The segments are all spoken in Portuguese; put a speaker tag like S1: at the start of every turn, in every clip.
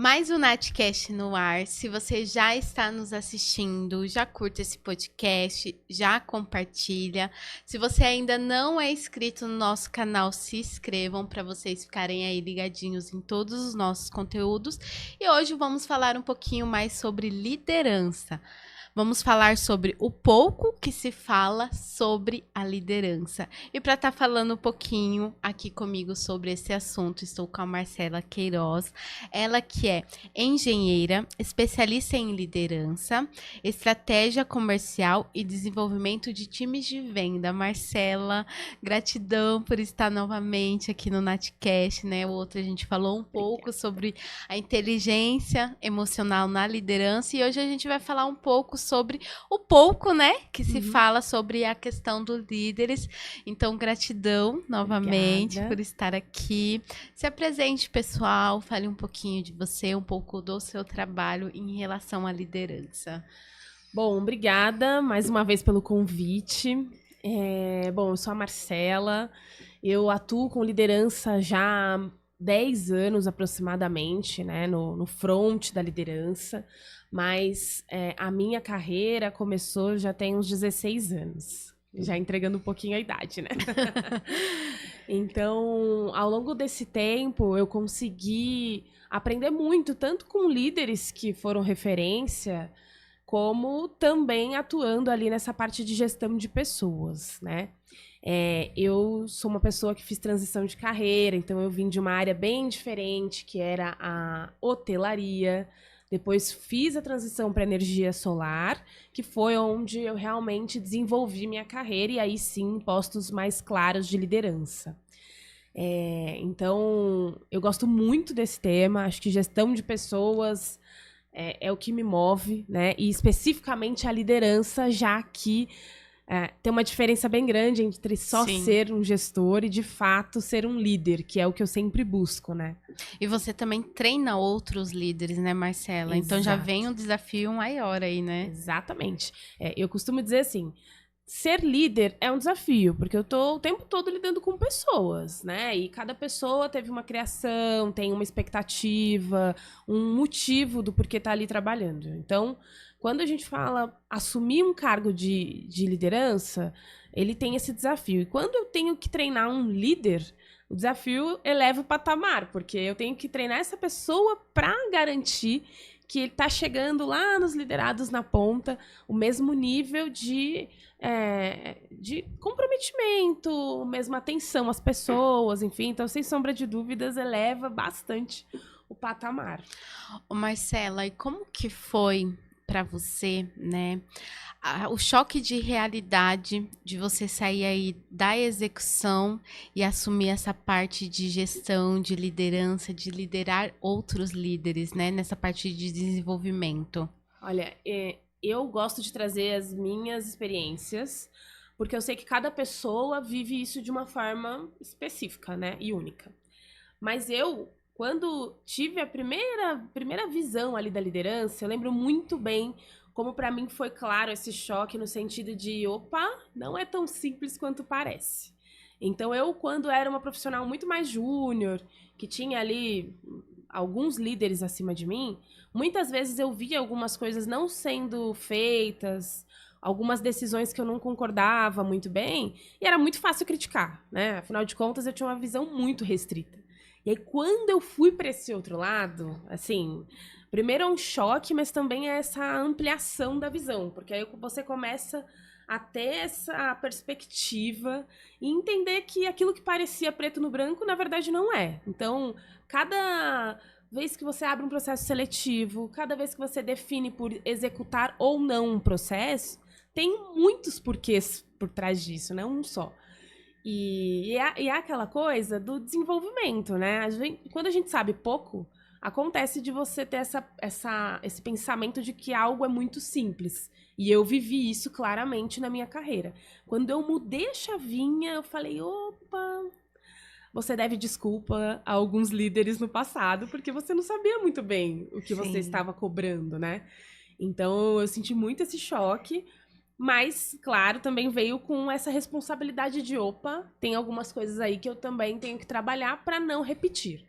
S1: Mais um Natcast no ar. Se você já está nos assistindo, já curta esse podcast, já compartilha. Se você ainda não é inscrito no nosso canal, se inscrevam para vocês ficarem aí ligadinhos em todos os nossos conteúdos. E hoje vamos falar um pouquinho mais sobre liderança. Vamos falar sobre o pouco que se fala sobre a liderança. E para estar falando um pouquinho aqui comigo sobre esse assunto, estou com a Marcela Queiroz, ela que é engenheira, especialista em liderança, estratégia comercial e desenvolvimento de times de venda. Marcela, gratidão por estar novamente aqui no Natcast, né? O outro a gente falou um pouco sobre a inteligência emocional na liderança e hoje a gente vai falar um pouco sobre o pouco, né, que se fala sobre a questão dos líderes. Então, gratidão novamente por estar aqui. Se apresente, pessoal, fale um pouquinho de você, um pouco do seu trabalho em relação à liderança.
S2: Bom, obrigada mais uma vez pelo convite. Bom, eu sou a Marcela, eu atuo com liderança já há 10 anos aproximadamente, né, no front da liderança, mas a minha carreira começou já tem uns 16 anos, já entregando um pouquinho a idade, né? Então, ao longo desse tempo, eu consegui aprender muito, tanto com líderes que foram referência, como também atuando ali nessa parte de gestão de pessoas, né? Eu sou uma pessoa que fiz transição de carreira, então eu vim de uma área bem diferente, que era a hotelaria. Depois fiz a transição para energia solar, que foi onde eu realmente desenvolvi minha carreira e aí sim postos mais claros de liderança. Então, eu gosto muito desse tema, acho que gestão de pessoas é o que me move, né? E especificamente a liderança, já que tem uma diferença bem grande entre só ser um gestor e, de fato, ser um líder, que é o que eu sempre busco, né?
S1: E você também treina outros líderes, né, Marcela?
S2: Exato.
S1: Então já vem um desafio maior aí, né?
S2: Exatamente. Eu costumo dizer assim, ser líder é um desafio, porque eu tô o tempo todo lidando com pessoas, né? E cada pessoa teve uma criação, tem uma expectativa, um motivo do porquê tá ali trabalhando. Então, quando a gente fala assumir um cargo de liderança, ele tem esse desafio. E quando eu tenho que treinar um líder, o desafio eleva o patamar, porque eu tenho que treinar essa pessoa para garantir que ele está chegando lá nos liderados na ponta, o mesmo nível de comprometimento, mesma atenção às pessoas, enfim. Então, sem sombra de dúvidas, eleva bastante o patamar.
S1: Ô Marcela, e como que foi para você, né, o choque de realidade de você sair aí da execução e assumir essa parte de gestão, de liderança, de liderar outros líderes, né, nessa parte de desenvolvimento?
S2: Olha, eu gosto de trazer as minhas experiências, porque eu sei que cada pessoa vive isso de uma forma específica, né, e única. Mas eu, quando tive a primeira visão ali da liderança, eu lembro muito bem como para mim foi claro esse choque no sentido de, opa, não é tão simples quanto parece. Então eu, quando era uma profissional muito mais júnior, que tinha ali alguns líderes acima de mim, muitas vezes eu via algumas coisas não sendo feitas, algumas decisões que eu não concordava muito bem, e era muito fácil criticar, né? Afinal de contas, eu tinha uma visão muito restrita. E aí, quando eu fui para esse outro lado, assim, primeiro é um choque, mas também é essa ampliação da visão, porque aí você começa a ter essa perspectiva e entender que aquilo que parecia preto no branco, na verdade, não é. Então, cada vez que você abre um processo seletivo, cada vez que você define por executar ou não um processo, tem muitos porquês por trás disso, né? Um só. E é aquela coisa do desenvolvimento, né? Quando a gente sabe pouco, acontece de você ter esse pensamento de que algo é muito simples. E eu vivi isso claramente na minha carreira. Quando eu mudei a chavinha, eu falei, opa, você deve desculpa a alguns líderes no passado, porque você não sabia muito bem o que você estava cobrando, né? Então, eu senti muito esse choque, mas, claro, também veio com essa responsabilidade de, opa, tem algumas coisas aí que eu também tenho que trabalhar para não repetir.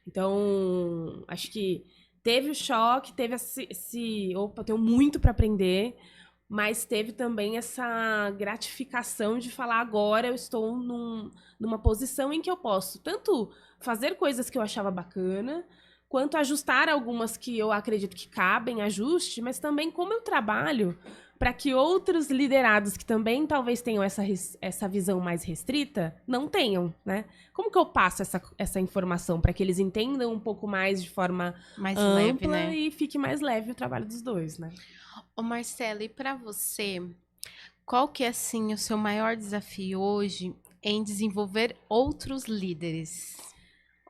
S2: Então, acho que teve o choque, teve opa, tenho muito para aprender, mas teve também essa gratificação de falar, agora eu estou numa posição em que eu posso tanto fazer coisas que eu achava bacana, quanto ajustar algumas que eu acredito que cabem ajuste, mas também como eu trabalho para que outros liderados que também talvez tenham essa visão mais restrita, não tenham, né? Como que eu passo essa informação para que eles entendam um pouco mais de forma
S1: Mais
S2: ampla
S1: leve, né?
S2: e fique mais leve o trabalho dos dois, né?
S1: Ô Marcela, e para você, qual que é, assim, o seu maior desafio hoje em desenvolver outros líderes?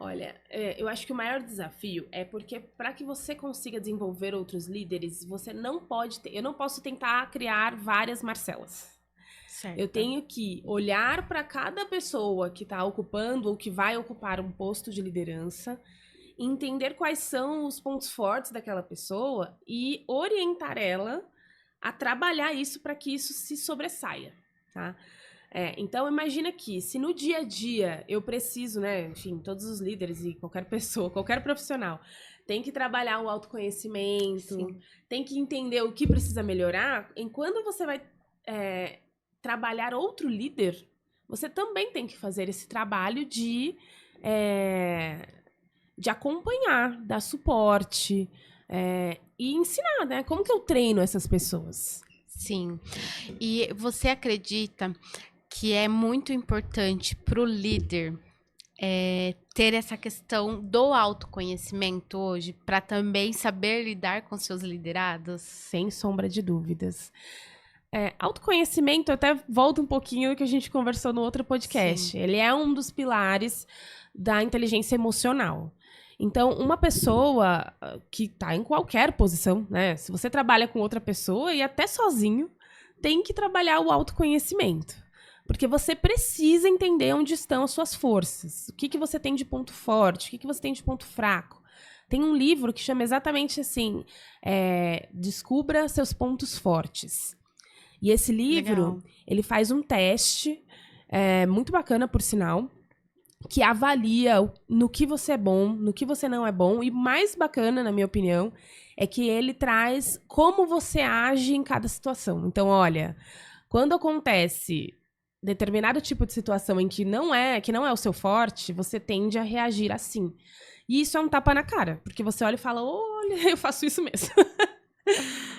S2: Olha, eu acho que o maior desafio é porque para que você consiga desenvolver outros líderes, você não pode eu não posso tentar criar várias Marcelas. Eu
S1: Certo.
S2: tenho que olhar para cada pessoa que está ocupando ou que vai ocupar um posto de liderança, entender quais são os pontos fortes daquela pessoa e orientar ela a trabalhar isso para que isso se sobressaia, tá? Então, imagina que se no dia a dia eu preciso, né, enfim, todos os líderes e qualquer pessoa, qualquer profissional, tem que trabalhar o autoconhecimento,
S1: Sim.
S2: tem que entender o que precisa melhorar, enquanto você vai trabalhar outro líder, você também tem que fazer esse trabalho de acompanhar, dar suporte e ensinar, né? Como que eu treino essas pessoas?
S1: Sim. E você acredita que é muito importante para o líder ter essa questão do autoconhecimento hoje, para também saber lidar com seus liderados?
S2: Sem sombra de dúvidas. Autoconhecimento, eu até volto um pouquinho do que a gente conversou no outro podcast.
S1: Sim.
S2: Ele é um dos pilares da inteligência emocional. Então, uma pessoa que está em qualquer posição, né? Se você trabalha com outra pessoa e até sozinho, tem que trabalhar o autoconhecimento. Porque você precisa entender onde estão as suas forças. O que você tem de ponto forte, o que você tem de ponto fraco. Tem um livro que chama exatamente assim, Descubra Seus Pontos Fortes. E esse livro,
S1: Legal.
S2: ele faz um teste, muito bacana, por sinal, que avalia no que você é bom, no que você não é bom. E mais bacana, na minha opinião, é que ele traz como você age em cada situação. Então, olha, quando acontece determinado tipo de situação em que não é o seu forte, você tende a reagir assim. E isso é um tapa na cara, porque você olha e fala, olha, eu faço isso mesmo.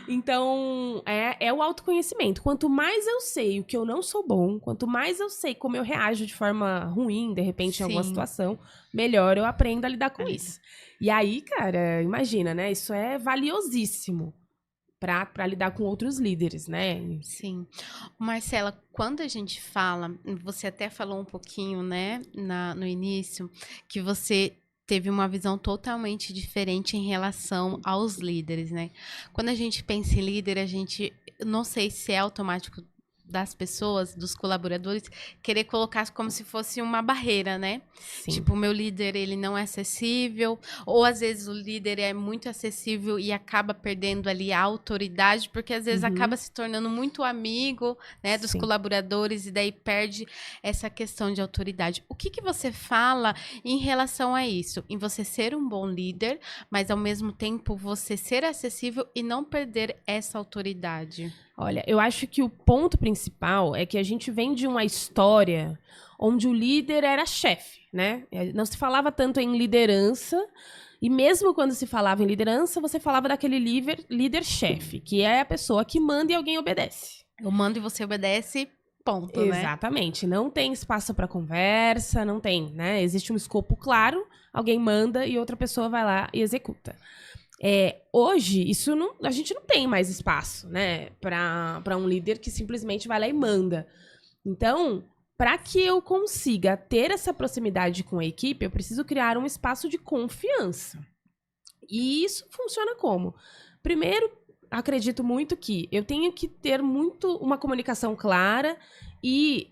S2: Então, é o autoconhecimento. Quanto mais eu sei o que eu não sou bom, quanto mais eu sei como eu reajo de forma ruim, de repente, em alguma
S1: Sim.
S2: situação, melhor eu aprendo a lidar com isso. E aí, cara, imagina, né? Isso é valiosíssimo para lidar com outros líderes, né?
S1: Sim. Marcela, quando a gente fala, você até falou um pouquinho, né, no início, que você teve uma visão totalmente diferente em relação aos líderes, né? Quando a gente pensa em líder, a gente, não sei se é automático das pessoas, dos colaboradores, querer colocar como se fosse uma barreira, né?
S2: Sim.
S1: Tipo, o meu líder, ele não é acessível, ou às vezes o líder é muito acessível e acaba perdendo ali a autoridade, porque às vezes acaba se tornando muito amigo, né, dos
S2: Sim.
S1: colaboradores e daí perde essa questão de autoridade. O que que você fala em relação a isso? Em você ser um bom líder, mas ao mesmo tempo você ser acessível e não perder essa autoridade?
S2: Olha, eu acho que o ponto principal é que a gente vem de uma história onde o líder era chefe, né? Não se falava tanto em liderança, e mesmo quando se falava em liderança, você falava daquele líder-chefe, que é a pessoa que manda e alguém obedece.
S1: Eu mando e você obedece, ponto, né?
S2: Exatamente. Não tem espaço para conversa, não tem, né? Existe um escopo claro, alguém manda e outra pessoa vai lá e executa. Hoje, a gente não tem mais espaço, né, para um líder que simplesmente vai lá e manda. Então, para que eu consiga ter essa proximidade com a equipe, eu preciso criar um espaço de confiança. E isso funciona como? Primeiro, acredito muito que eu tenho que ter uma comunicação clara e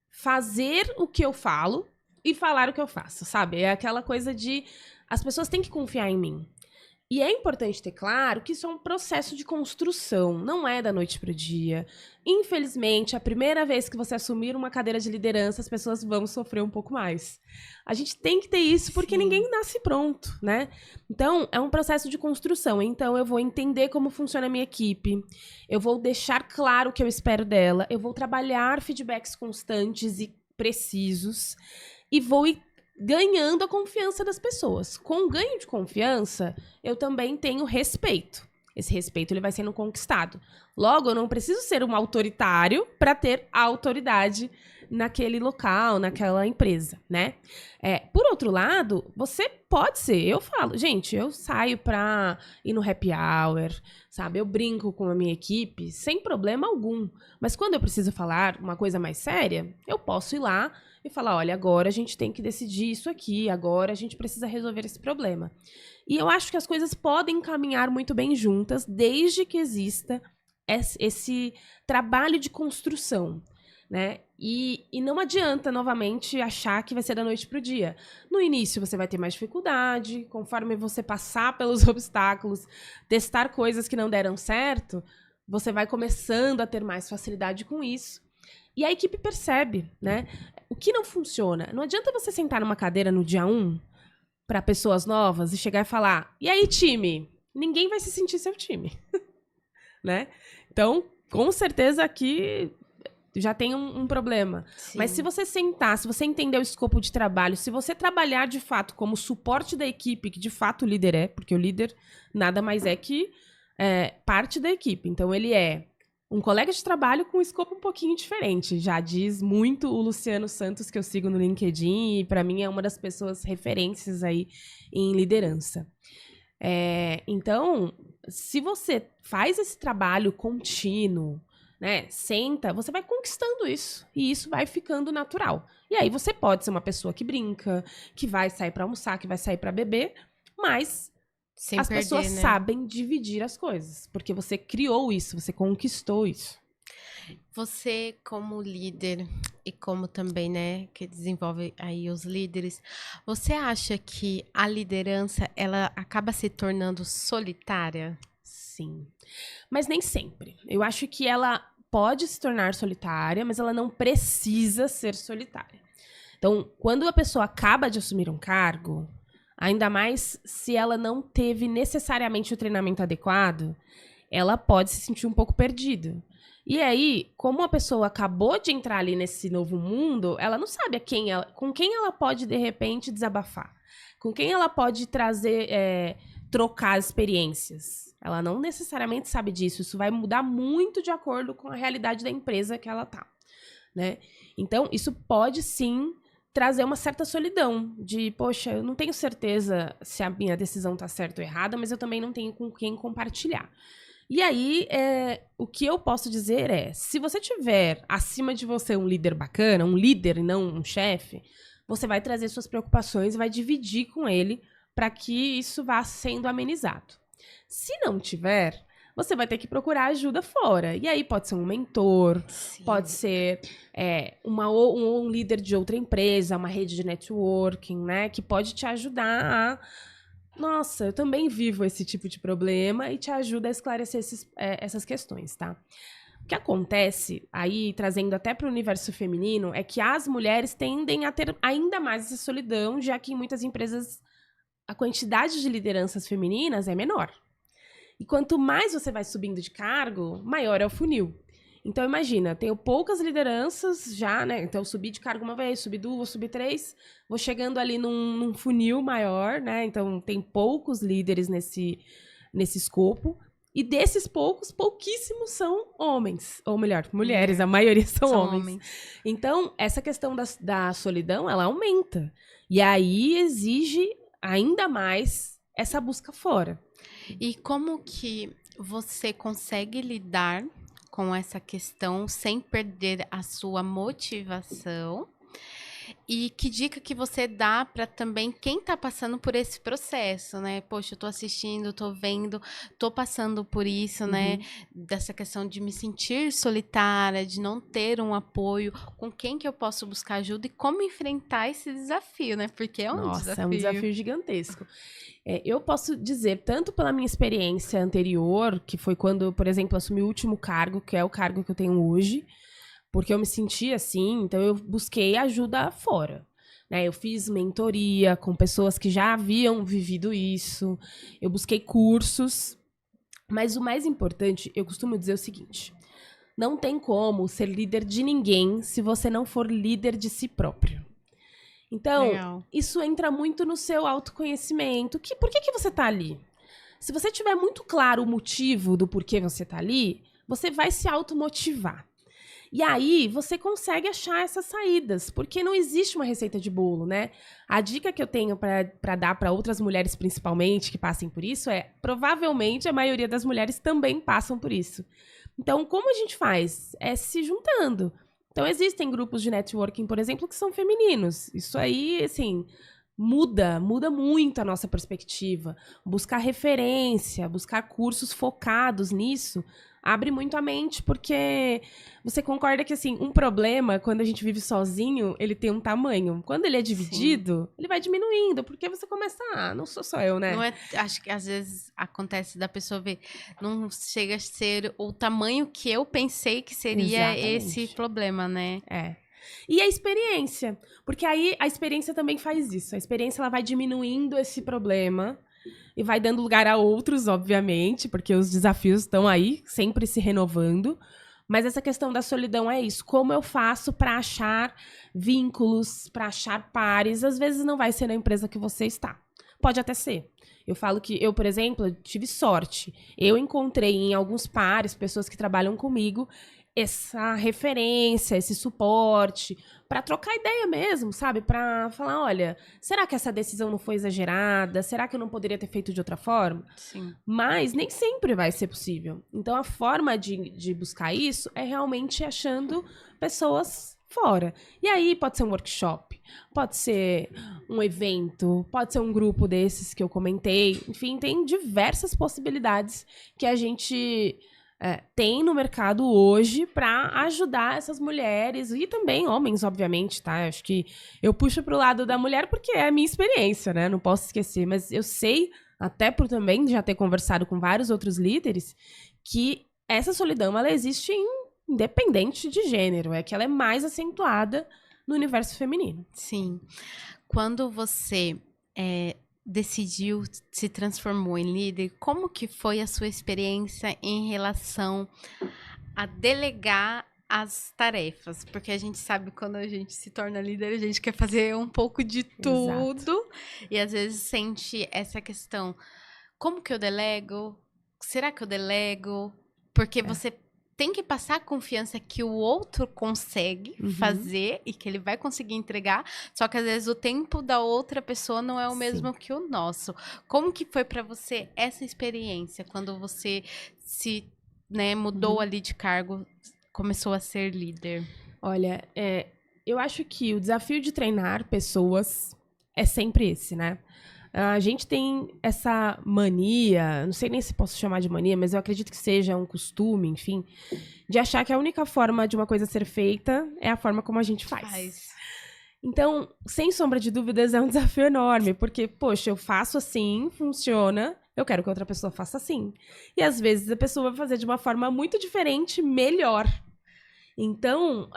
S2: fazer o que eu falo e falar o que eu faço, sabe? É aquela coisa de as pessoas têm que confiar em mim. E é importante ter claro que isso é um processo de construção, não é da noite para o dia. Infelizmente, a primeira vez que você assumir uma cadeira de liderança, as pessoas vão sofrer um pouco mais. A gente tem que ter isso porque
S1: Sim.
S2: ninguém nasce pronto, né? Então, é um processo de construção. Então, eu vou entender como funciona a minha equipe, eu vou deixar claro o que eu espero dela, eu vou trabalhar feedbacks constantes e precisos e vou ir ganhando a confiança das pessoas. Com o ganho de confiança, eu também tenho respeito. Esse respeito ele vai sendo conquistado. Logo, eu não preciso ser um autoritário para ter autoridade naquele local, naquela empresa, né? Por outro lado, você pode ser. Eu falo, gente, eu saio pra ir no happy hour, sabe? Eu brinco com a minha equipe sem problema algum. Mas quando eu preciso falar uma coisa mais séria, eu posso ir lá e falar, olha, agora a gente tem que decidir isso aqui, agora a gente precisa resolver esse problema. E eu acho que as coisas podem caminhar muito bem juntas, desde que exista esse trabalho de construção, né? E não adianta, novamente, achar que vai ser da noite para o dia. No início, você vai ter mais dificuldade, conforme você passar pelos obstáculos, testar coisas que não deram certo, você vai começando a ter mais facilidade com isso. E a equipe percebe, né? O que não funciona. Não adianta você sentar numa cadeira no dia 1 para pessoas novas e chegar e falar: e aí, time? Ninguém vai se sentir seu time, né? Então, com certeza aqui já tem um problema.
S1: Sim.
S2: Mas se você sentar, se você entender o escopo de trabalho, se você trabalhar de fato como suporte da equipe, que de fato o líder é, porque o líder nada mais é que parte da equipe. Então, ele é um colega de trabalho com um escopo um pouquinho diferente. Já diz muito o Luciano Santos, que eu sigo no LinkedIn, e para mim é uma das pessoas referências aí em liderança. Então, se você faz esse trabalho contínuo, né, senta, você vai conquistando isso. E isso vai ficando natural. E aí você pode ser uma pessoa que brinca, que vai sair para almoçar, que vai sair para beber, mas
S1: Sem
S2: as
S1: perder,
S2: pessoas
S1: né?
S2: sabem dividir as coisas, porque você criou isso, você conquistou isso.
S1: Você, como líder e como também, né, que desenvolve aí os líderes, você acha que a liderança, ela acaba se tornando solitária?
S2: Sim. Mas nem sempre. Eu acho que ela pode se tornar solitária, mas ela não precisa ser solitária. Então, quando a pessoa acaba de assumir um cargo, ainda mais se ela não teve necessariamente o treinamento adequado, ela pode se sentir um pouco perdida. E aí, como a pessoa acabou de entrar ali nesse novo mundo, ela não sabe com quem ela pode, de repente, desabafar. Com quem ela pode trazer, trocar experiências. Ela não necessariamente sabe disso. Isso vai mudar muito de acordo com a realidade da empresa que ela tá, né? Então, isso pode sim trazer uma certa solidão de, poxa, eu não tenho certeza se a minha decisão tá certa ou errada, mas eu também não tenho com quem compartilhar. E aí, o que eu posso dizer é, se você tiver acima de você um líder bacana, um líder e não um chefe, você vai trazer suas preocupações e vai dividir com ele para que isso vá sendo amenizado. Se não tiver, você vai ter que procurar ajuda fora. E aí pode ser um mentor,
S1: Sim.
S2: pode ser um líder de outra empresa, uma rede de networking, né? Que pode te ajudar a... Nossa, eu também vivo esse tipo de problema e te ajuda a esclarecer essas questões, tá? O que acontece, aí trazendo até para o universo feminino, é que as mulheres tendem a ter ainda mais essa solidão, já que em muitas empresas a quantidade de lideranças femininas é menor. E quanto mais você vai subindo de cargo, maior é o funil. Então, imagina, tenho poucas lideranças já, né? Então, eu subi de cargo uma vez, subi duas, subi três, vou chegando ali num funil maior, né? Então, tem poucos líderes nesse escopo. E desses pouquíssimos são homens. Ou melhor, mulheres, a maioria são homens. Então, essa questão da solidão, ela aumenta. E aí exige ainda mais essa busca fora.
S1: E como que você consegue lidar com essa questão sem perder a sua motivação E que dica que você dá para também quem tá passando por esse processo, né? Poxa, eu tô assistindo, tô vendo, tô passando por isso, né? Dessa questão de me sentir solitária, de não ter um apoio, com quem que eu posso buscar ajuda e como enfrentar esse desafio, né? Porque é um
S2: Nossa, é um
S1: desafio.
S2: desafio gigantesco. Eu posso dizer, tanto pela minha experiência anterior, que foi quando, por exemplo, eu assumi o último cargo, que é o cargo que eu tenho hoje, porque eu me senti assim, então eu busquei ajuda fora. Né? Eu fiz mentoria com pessoas que já haviam vivido isso, eu busquei cursos, mas o mais importante, eu costumo dizer o seguinte: não tem como ser líder de ninguém se você não for líder de si próprio. Então,
S1: Legal.
S2: isso entra muito no seu autoconhecimento. Por que você tá ali? Se você tiver muito claro o motivo do porquê você tá ali, você vai se automotivar. E aí, você consegue achar essas saídas, porque não existe uma receita de bolo, né? A dica que eu tenho para dar para outras mulheres, principalmente, que passem por isso, provavelmente a maioria das mulheres também passam por isso. Então, como a gente faz? É se juntando. Então, existem grupos de networking, por exemplo, que são femininos. Isso aí, assim, muda muito a nossa perspectiva. Buscar referência, buscar cursos focados nisso, abre muito a mente, porque você concorda que, assim, um problema, quando a gente vive sozinho, ele tem um tamanho. Quando ele é dividido, ele vai diminuindo, porque você começa, não sou só eu, né?
S1: Não é, acho que às vezes acontece da pessoa ver, não chega a ser o tamanho que eu pensei que seria esse
S2: Exatamente.
S1: problema, né?
S2: E a experiência, porque aí a experiência também faz isso. A experiência ela vai diminuindo esse problema e vai dando lugar a outros, obviamente, porque os desafios estão aí, sempre se renovando. Mas essa questão da solidão é isso. Como eu faço para achar vínculos, para achar pares? Às vezes não vai ser na empresa que você está. Pode até ser. Eu falo que eu, por exemplo, tive sorte. Eu encontrei em alguns pares, pessoas que trabalham comigo, essa referência, esse suporte, para trocar ideia mesmo, sabe? Para falar, olha, será que essa decisão não foi exagerada? Será que eu não poderia ter feito de outra forma?
S1: Sim.
S2: Mas nem sempre vai ser possível. Então, a forma de buscar isso é realmente achando pessoas fora. E aí, pode ser um workshop, pode ser um evento, pode ser um grupo desses que eu comentei. Enfim, tem diversas possibilidades que a gente tem no mercado hoje para ajudar essas mulheres e também homens, obviamente, tá? Acho que eu puxo pro lado da mulher porque é a minha experiência, né? Não posso esquecer, mas eu sei, até por também já ter conversado com vários outros líderes, que essa solidão ela existe independente de gênero, é que ela é mais acentuada no universo feminino.
S1: Sim. Quando você decidiu, se transformou em líder, como que foi a sua experiência em relação a delegar as tarefas? Porque a gente sabe quando a gente se torna líder, a gente quer fazer um pouco de tudo.
S2: Exato.
S1: E às vezes sente essa questão, como que eu delego? Será que eu delego? Porque você tem que passar a confiança que o outro consegue fazer e que ele vai conseguir entregar, só que às vezes o tempo da outra pessoa não é o mesmo que o nosso. Como que foi para você essa experiência quando você se, né, mudou ali de cargo, começou a ser líder?
S2: Olha, eu acho que o desafio de treinar pessoas é sempre esse, né? A gente tem essa mania, não sei nem se posso chamar de mania, mas eu acredito que seja um costume, enfim, de achar que a única forma de uma coisa ser feita é a forma como a gente faz. Então, sem sombra de dúvidas, é um desafio enorme, porque, poxa, eu faço assim, funciona, eu quero que outra pessoa faça assim. E às vezes a pessoa vai fazer de uma forma muito diferente, melhor. Então,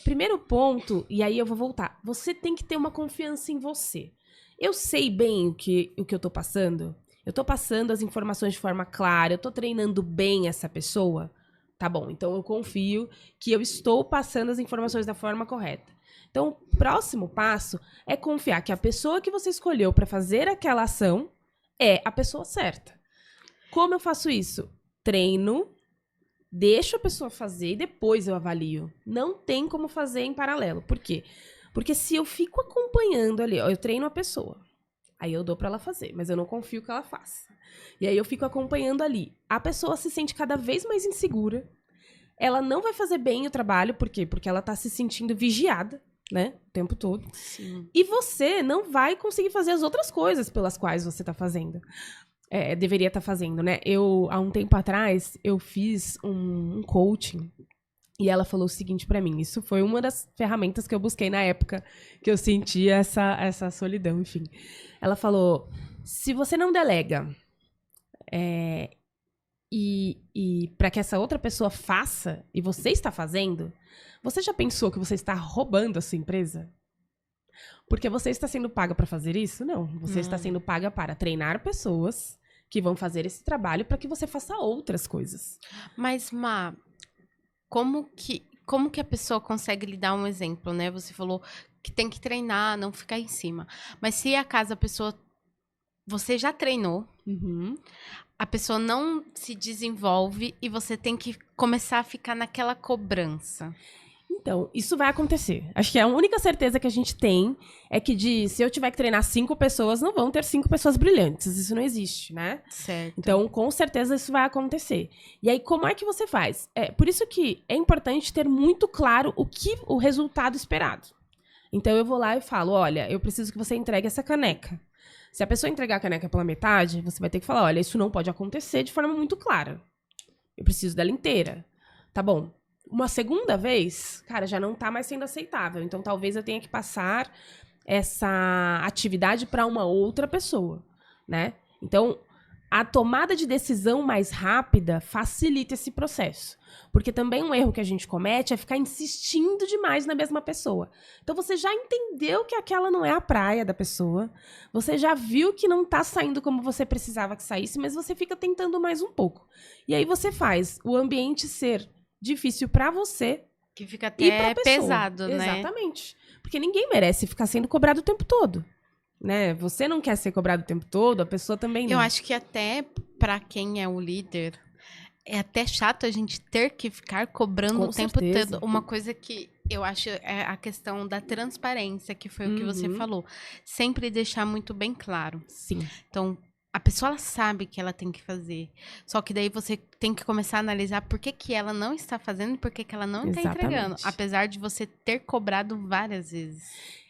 S2: primeiro ponto, e aí eu vou voltar, você tem que ter uma confiança em você. Eu sei bem o que eu tô passando? Eu tô passando as informações de forma clara, eu tô treinando bem essa pessoa? Tá bom, então eu confio que eu estou passando as informações da forma correta. Então, o próximo passo é confiar que a pessoa que você escolheu para fazer aquela ação é a pessoa certa. Como eu faço isso? Treino, deixo a pessoa fazer e depois eu avalio. Não tem como fazer em paralelo. Por quê? Porque se eu fico acompanhando ali, eu treino a pessoa, aí eu dou pra ela fazer, mas eu não confio que ela faça. E aí eu fico acompanhando ali. A pessoa se sente cada vez mais insegura, ela não vai fazer bem o trabalho, por quê? Porque ela tá se sentindo vigiada. né? O tempo todo.
S1: Sim.
S2: E você não vai conseguir fazer as outras coisas pelas quais você tá fazendo. Deveria estar fazendo, né? Há um tempo atrás, eu fiz um coaching e ela falou o seguinte pra mim. Isso foi uma das ferramentas que eu busquei na época que eu sentia essa solidão, enfim. Ela falou, se você não delega e para que essa outra pessoa faça e você está fazendo, você já pensou que você está roubando a sua empresa? Porque você está sendo paga para fazer isso? Não. Você está sendo paga para treinar pessoas que vão fazer esse trabalho para que você faça outras coisas.
S1: Mas, Má, como que a pessoa consegue lhe dar um exemplo, né? Você falou que tem que treinar, não ficar em cima. Mas se acaso a pessoa... Você já treinou, a pessoa não se desenvolve e você tem que começar a ficar naquela cobrança.
S2: Então, isso vai acontecer. Acho que a única certeza que a gente tem é que se eu tiver que treinar 5 pessoas, não vão ter 5 pessoas brilhantes. Isso não existe, né?
S1: Certo.
S2: Então, com certeza, isso vai acontecer. E aí, como é que você faz? Por isso que é importante ter muito claro o resultado esperado. Então, eu vou lá e falo, olha, eu preciso que você entregue essa caneca. Se a pessoa entregar a caneca pela metade, você vai ter que falar, olha, isso não pode acontecer de forma muito clara. Eu preciso dela inteira. Tá bom. Uma segunda vez, cara, já não tá mais sendo aceitável. Então, talvez eu tenha que passar essa atividade para uma outra pessoa, né? Então, a tomada de decisão mais rápida facilita esse processo. Porque também um erro que a gente comete é ficar insistindo demais na mesma pessoa. Então, você já entendeu que aquela não é a praia da pessoa. Você já viu que não tá saindo como você precisava que saísse, mas você fica tentando mais um pouco. E aí você faz o ambiente ser difícil pra você
S1: Que fica
S2: e pra
S1: até
S2: pessoa.
S1: pesado, né?
S2: Exatamente. Porque ninguém merece ficar sendo cobrado o tempo todo, né? Você não quer ser cobrado o tempo todo, a pessoa também não.
S1: Eu acho que até pra quem é o líder, é até chato a gente ter que ficar cobrando
S2: Com
S1: o tempo
S2: certeza.
S1: todo. Uma coisa que eu acho é a questão da transparência, que foi o que você falou. Sempre deixar muito bem claro.
S2: Sim.
S1: Então, a pessoa ela sabe que ela tem que fazer. Só que daí você tem que começar a analisar por que ela não está fazendo e por que ela não está entregando.
S2: Exatamente.
S1: Apesar de você ter cobrado várias vezes.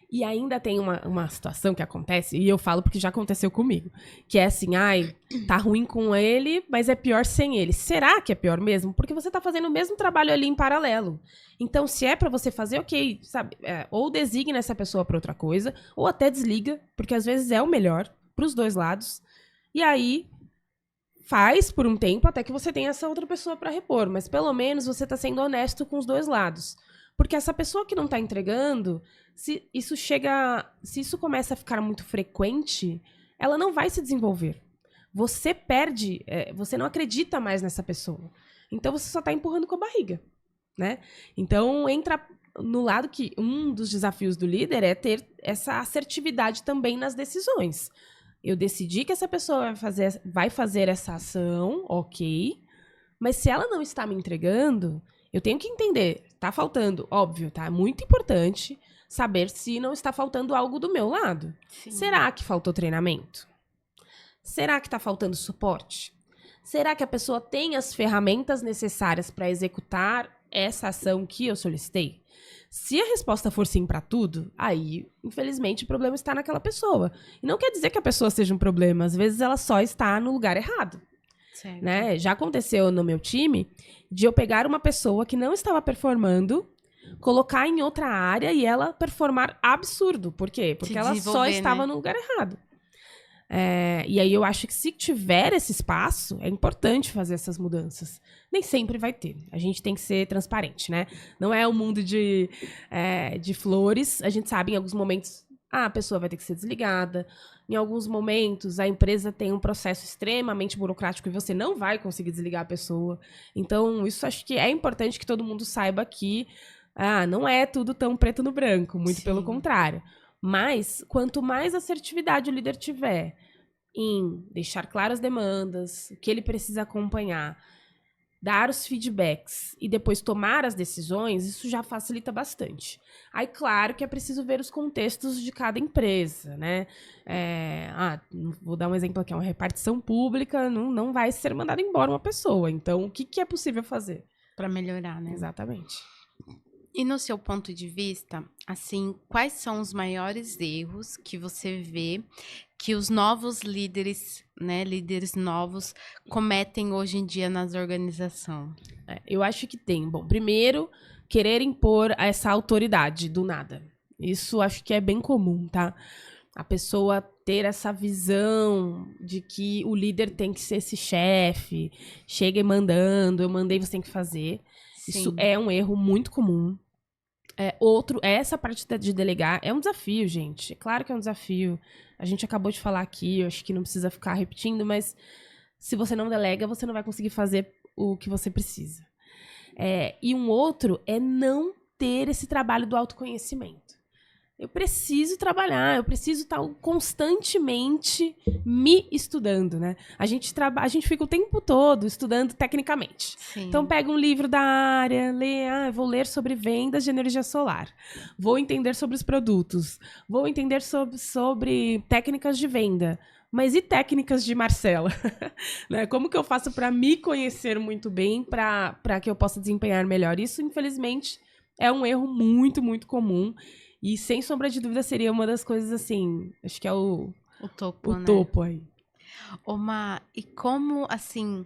S2: E ainda tem uma situação que acontece, e eu falo porque já aconteceu comigo, que é assim, ai, tá ruim com ele, mas é pior sem ele. Será que é pior mesmo? Porque você tá fazendo o mesmo trabalho ali em paralelo. Então, se é pra você fazer, ok, sabe? Ou designa essa pessoa pra outra coisa, ou até desliga, porque às vezes é o melhor pros dois lados. E aí, faz por um tempo até que você tenha essa outra pessoa pra repor. Mas pelo menos você tá sendo honesto com os dois lados. Porque essa pessoa que não tá entregando, se isso começa a ficar muito frequente, ela não vai se desenvolver. Você perde, você não acredita mais nessa pessoa. Então você só tá empurrando com a barriga, né? Então entra no lado que um dos desafios do líder é ter essa assertividade também nas decisões. Eu decidi que essa pessoa vai fazer essa ação, ok, mas se ela não está me entregando, eu tenho que entender, tá faltando, óbvio, tá? É muito importante saber se não está faltando algo do meu lado.
S1: Sim.
S2: Será que faltou treinamento? Será que tá faltando suporte? Será que a pessoa tem as ferramentas necessárias para executar essa ação que eu solicitei? Se a resposta for sim para tudo, aí, infelizmente, o problema está naquela pessoa. E não quer dizer que a pessoa seja um problema, às vezes ela só está no lugar errado.
S1: Certo.
S2: Né? Já aconteceu no meu time de eu pegar uma pessoa que não estava performando, colocar em outra área e ela performar absurdo. Por quê? Porque ela só estava no lugar errado. E aí eu acho que se tiver esse espaço, é importante fazer essas mudanças. Nem sempre vai ter. A gente tem que ser transparente, né? Não é um mundo de flores. A gente sabe em alguns momentos a pessoa vai ter que ser desligada. Em alguns momentos, a empresa tem um processo extremamente burocrático e você não vai conseguir desligar a pessoa. Então, isso acho que é importante que todo mundo saiba que não é tudo tão preto no branco, muito pelo contrário. Mas, quanto mais assertividade o líder tiver em deixar claras as demandas, o que ele precisa acompanhar, dar os feedbacks e depois tomar as decisões, isso já facilita bastante. Aí, claro que é preciso ver os contextos de cada empresa, né? Vou dar um exemplo aqui, uma repartição pública, não vai ser mandada embora uma pessoa. Então, o que é possível fazer?
S1: Para melhorar, né?
S2: Exatamente.
S1: E no seu ponto de vista, assim, quais são os maiores erros que você vê que os novos líderes, né, líderes novos, cometem hoje em dia nas organizações?
S2: Eu acho que tem. Bom, primeiro, querer impor essa autoridade do nada. Isso acho que é bem comum, tá? A pessoa ter essa visão de que o líder tem que ser esse chefe, chega e mandando, eu mandei, você tem que fazer. Isso
S1: Sim.
S2: é um erro muito comum. Essa parte de delegar é um desafio, gente. É claro que é um desafio. A gente acabou de falar aqui, eu acho que não precisa ficar repetindo, mas se você não delega, você não vai conseguir fazer o que você precisa. E um outro é não ter esse trabalho do autoconhecimento. Eu preciso trabalhar, eu preciso estar constantemente me estudando, né? A gente fica o tempo todo estudando tecnicamente.
S1: Sim.
S2: Então, pega um livro da área, vou ler sobre vendas de energia solar. Vou entender sobre os produtos. Vou entender sobre técnicas de venda. Mas e técnicas de Marcela? Né? Como que eu faço para me conhecer muito bem, para que eu possa desempenhar melhor? Isso, infelizmente, é um erro muito, muito comum. E, sem sombra de dúvida, seria uma das coisas, assim, acho que é o
S1: topo, né?
S2: topo aí.
S1: Má, e como, assim,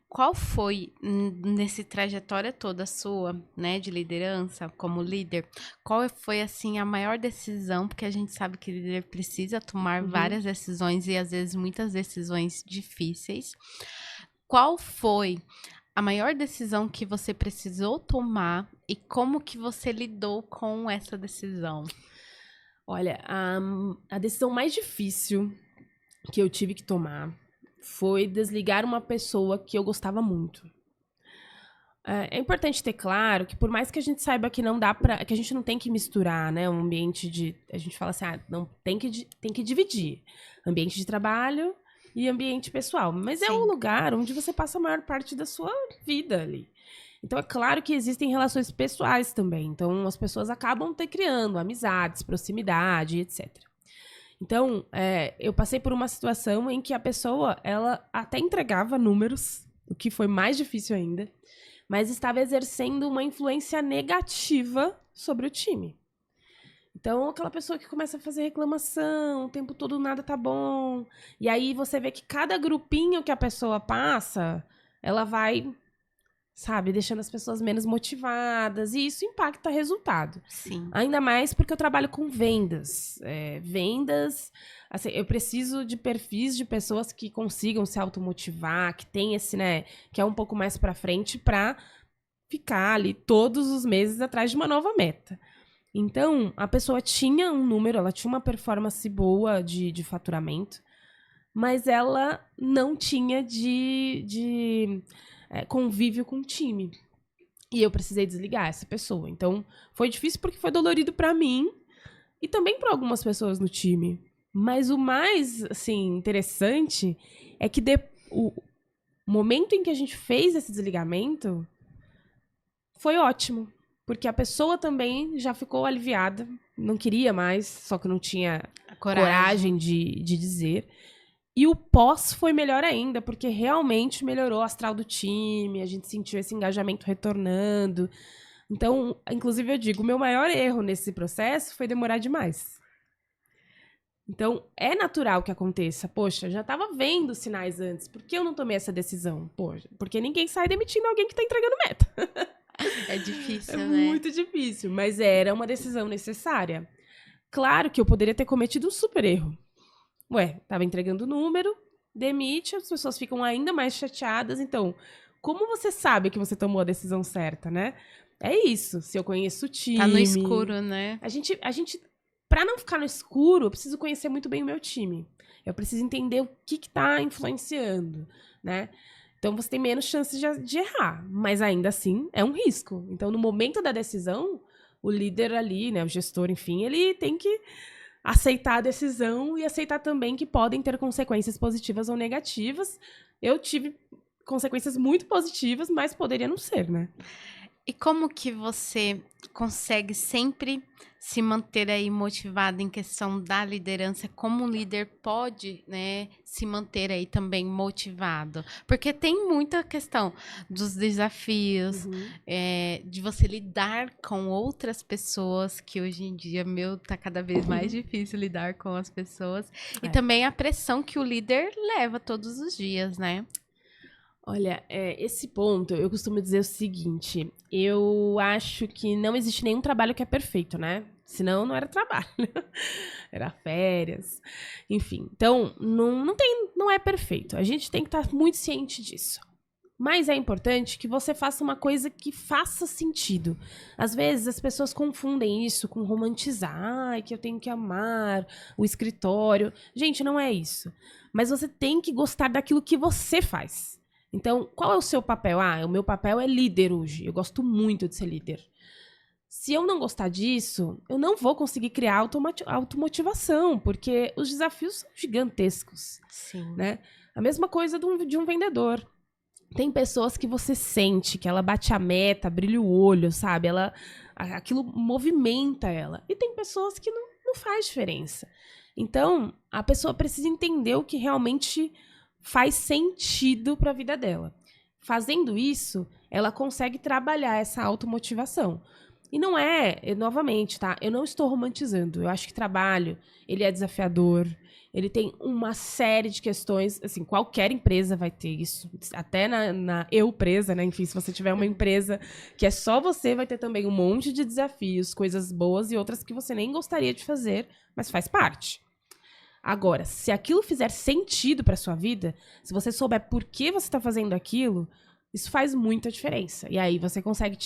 S1: qual foi, nesse trajetória toda sua, né, de liderança, como líder, qual foi, assim, a maior decisão, porque a gente sabe que líder precisa tomar várias decisões e, às vezes, muitas decisões difíceis. Qual foi a maior decisão que você precisou tomar e como que você lidou com essa decisão?
S2: Olha, a decisão mais difícil que eu tive que tomar foi desligar uma pessoa que eu gostava muito. É importante ter claro que por mais que a gente saiba que não dá pra, que a gente não tem que misturar, né, um ambiente de, a gente fala assim, não tem que dividir ambiente de trabalho e ambiente pessoal, mas é um lugar onde você passa a maior parte da sua vida ali. Então é claro que existem relações pessoais também, então as pessoas acabam criando amizades, proximidade, etc. Então, eu passei por uma situação em que a pessoa, ela até entregava números, o que foi mais difícil ainda, mas estava exercendo uma influência negativa sobre o time. Então, aquela pessoa que começa a fazer reclamação, o tempo todo nada tá bom. E aí você vê que cada grupinho que a pessoa passa, ela vai, sabe, deixando as pessoas menos motivadas. E isso impacta o resultado.
S1: Sim.
S2: Ainda mais porque eu trabalho com vendas. Vendas, assim, eu preciso de perfis de pessoas que consigam se automotivar, que tem esse, né, que é um pouco mais pra frente pra ficar ali todos os meses atrás de uma nova meta. Então, a pessoa tinha um número, ela tinha uma performance boa de faturamento, mas ela não tinha de convívio com o time. E eu precisei desligar essa pessoa. Então, foi difícil porque foi dolorido pra mim e também pra algumas pessoas no time. Mas o mais, assim, interessante é que o momento em que a gente fez esse desligamento foi ótimo. Porque a pessoa também já ficou aliviada, não queria mais, só que não tinha coragem de dizer. E o pós foi melhor ainda, porque realmente melhorou o astral do time, a gente sentiu esse engajamento retornando. Então, inclusive eu digo, o meu maior erro nesse processo foi demorar demais. Então, é natural que aconteça. Poxa, eu já estava vendo sinais antes, por que eu não tomei essa decisão? Poxa, porque ninguém sai demitindo alguém que está entregando meta.
S1: É difícil,
S2: né?
S1: É
S2: muito difícil, mas era uma decisão necessária. Claro que eu poderia ter cometido um super erro. Tava entregando número, demite, as pessoas ficam ainda mais chateadas. Então, como você sabe que você tomou a decisão certa, né? É isso, se eu conheço o time...
S1: Tá no escuro, né?
S2: A gente pra não ficar no escuro, eu preciso conhecer muito bem o meu time. Eu preciso entender o que tá influenciando, né? Então, você tem menos chances de errar, mas ainda assim é um risco. Então, no momento da decisão, o líder ali, né, o gestor, enfim, ele tem que aceitar a decisão e aceitar também que podem ter consequências positivas ou negativas. Eu tive consequências muito positivas, mas poderia não ser, né?
S1: E como que você consegue sempre se manter aí motivado em questão da liderança? Como um líder pode, né, se manter aí também motivado? Porque tem muita questão dos desafios,
S2: Uhum.
S1: de você lidar com outras pessoas, que hoje em dia, meu, tá cada vez mais difícil lidar com as pessoas. E
S2: É.
S1: também a pressão que o líder leva todos os dias, né?
S2: Olha, esse ponto, eu costumo dizer o seguinte: eu acho que não existe nenhum trabalho que é perfeito, né? Senão não era trabalho, era férias, enfim. Então, não é perfeito. A gente tem que estar muito ciente disso. Mas é importante que você faça uma coisa que faça sentido. Às vezes as pessoas confundem isso com romantizar, ai, que eu tenho que amar o escritório. Gente, não é isso. Mas você tem que gostar daquilo que você faz. Então, qual é o seu papel? Ah, o meu papel é líder hoje. Eu gosto muito de ser líder. Se eu não gostar disso, eu não vou conseguir criar automotivação, porque os desafios são gigantescos,
S1: Sim.
S2: né? A mesma coisa de um vendedor. Tem pessoas que você sente que ela bate a meta, brilha o olho, sabe? Aquilo movimenta ela. E tem pessoas que não faz diferença. Então, a pessoa precisa entender o que realmente faz sentido para a vida dela. Fazendo isso, ela consegue trabalhar essa automotivação. E não novamente, tá? Eu não estou romantizando. Eu acho que trabalho, ele é desafiador. Ele tem uma série de questões, assim, qualquer empresa vai ter isso. Até na eu presa, né? Enfim, se você tiver uma empresa que é só você, vai ter também um monte de desafios, coisas boas e outras que você nem gostaria de fazer, mas faz parte. Agora, se aquilo fizer sentido para sua vida, se você souber por que você está fazendo aquilo, isso faz muita diferença. E aí você consegue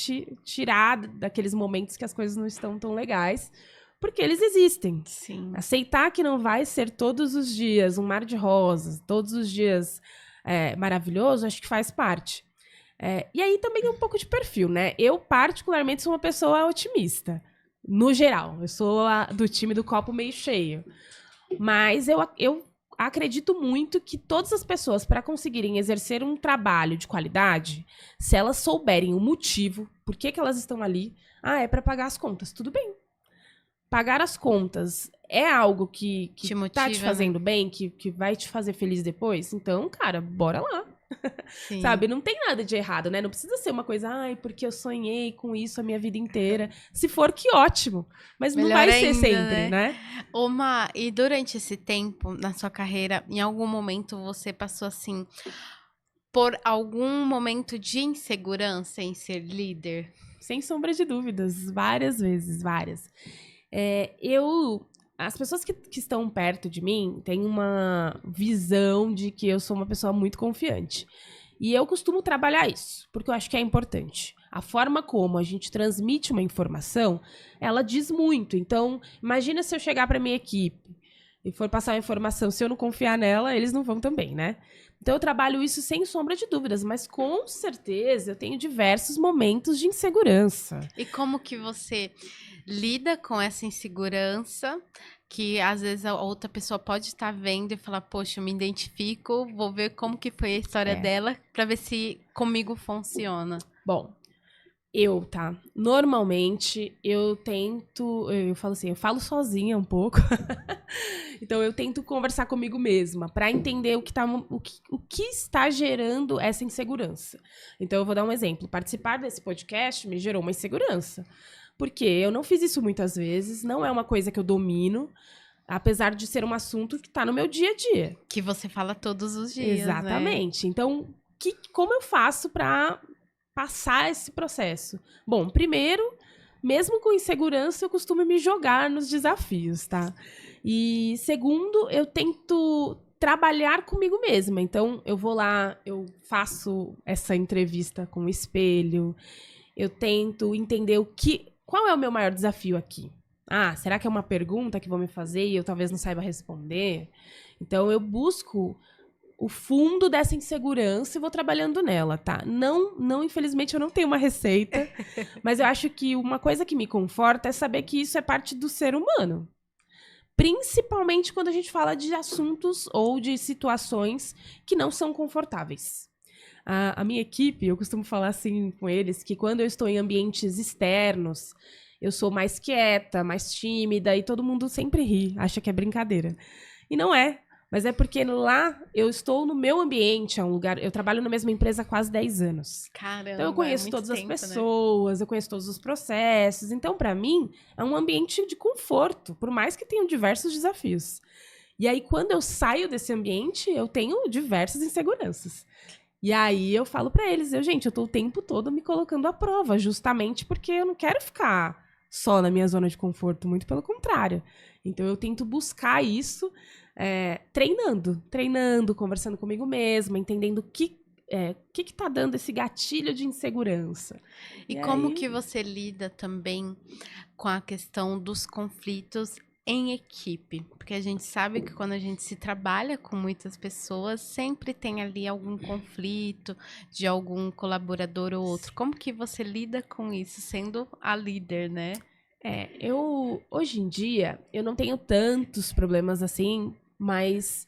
S2: tirar daqueles momentos que as coisas não estão tão legais, porque eles existem.
S1: Sim.
S2: Aceitar que não vai ser todos os dias um mar de rosas, todos os dias maravilhoso, acho que faz parte. E aí também é um pouco de perfil, né? Eu, particularmente, sou uma pessoa otimista. No geral, eu sou do time do copo meio cheio. Mas eu acredito muito que todas as pessoas, para conseguirem exercer um trabalho de qualidade, se elas souberem o motivo, por que elas estão ali, é para pagar as contas, tudo bem. Pagar as contas é algo que
S1: Te motiva,
S2: tá te
S1: né?
S2: fazendo bem, que vai te fazer feliz depois? Então, cara, bora lá.
S1: Sim.
S2: Sabe? Não tem nada de errado, né? Não precisa ser uma coisa, porque eu sonhei com isso a minha vida inteira. Se for, que ótimo. Mas não
S1: Melhor
S2: vai ser
S1: ainda,
S2: sempre, né?
S1: E durante esse tempo, na sua carreira, em algum momento você passou assim, por algum momento de insegurança em ser líder?
S2: Sem sombra de dúvidas. Várias vezes, várias. As pessoas que estão perto de mim têm uma visão de que eu sou uma pessoa muito confiante. E eu costumo trabalhar isso, porque eu acho que é importante. A forma como a gente transmite uma informação, ela diz muito. Então, imagina se eu chegar para minha equipe e for passar uma informação, se eu não confiar nela, eles não vão também, né? Então, eu trabalho isso sem sombra de dúvidas, mas com certeza eu tenho diversos momentos de insegurança.
S1: E como que você lida com essa insegurança que às vezes a outra pessoa pode estar vendo e falar, poxa, eu me identifico, vou ver como que foi a história dela para ver se comigo funciona.
S2: Bom, normalmente eu tento, eu falo assim, eu falo sozinha um pouco. Então eu tento conversar comigo mesma para entender o que está gerando essa insegurança. Então eu vou dar um exemplo. Participar desse podcast me gerou uma insegurança. Porque eu não fiz isso muitas vezes, não é uma coisa que eu domino, apesar de ser um assunto que está no meu dia a dia.
S1: Que você fala todos os dias,
S2: Exatamente.
S1: Né?
S2: Então, como eu faço para passar esse processo? Bom, primeiro, mesmo com insegurança, eu costumo me jogar nos desafios, tá? E segundo, eu tento trabalhar comigo mesma. Então, eu vou lá, eu faço essa entrevista com o espelho, eu tento entender qual é o meu maior desafio aqui. Será que é uma pergunta que vão me fazer e eu talvez não saiba responder? Então, eu busco o fundo dessa insegurança e vou trabalhando nela, tá? Não, infelizmente, eu não tenho uma receita, mas eu acho que uma coisa que me conforta é saber que isso é parte do ser humano. Principalmente quando a gente fala de assuntos ou de situações que não são confortáveis. A minha equipe, eu costumo falar assim com eles, que quando eu estou em ambientes externos, eu sou mais quieta, mais tímida, e todo mundo sempre ri, acha que é brincadeira. E não é. Mas é porque lá eu estou no meu ambiente, é um lugar. Eu trabalho na mesma empresa há quase 10 anos. Então eu
S1: Caramba, é
S2: conheço
S1: muito
S2: todas as
S1: tempo, né?
S2: pessoas, eu conheço todos os processos. Então, para mim, é um ambiente de conforto, por mais que tenham diversos desafios. E aí, quando eu saio desse ambiente, eu tenho diversas inseguranças. E aí eu falo para eles, gente, eu tô o tempo todo me colocando à prova, justamente porque eu não quero ficar só na minha zona de conforto, muito pelo contrário. Então eu tento buscar isso treinando, conversando comigo mesma, entendendo o que tá dando esse gatilho de insegurança.
S1: E
S2: E
S1: como
S2: aí,
S1: que você lida também com a questão dos conflitos em equipe? Porque a gente sabe que quando a gente se trabalha com muitas pessoas, sempre tem ali algum conflito de algum colaborador ou outro. Como que você lida com isso, sendo a líder, né?
S2: hoje em dia, eu não tenho tantos problemas assim, mas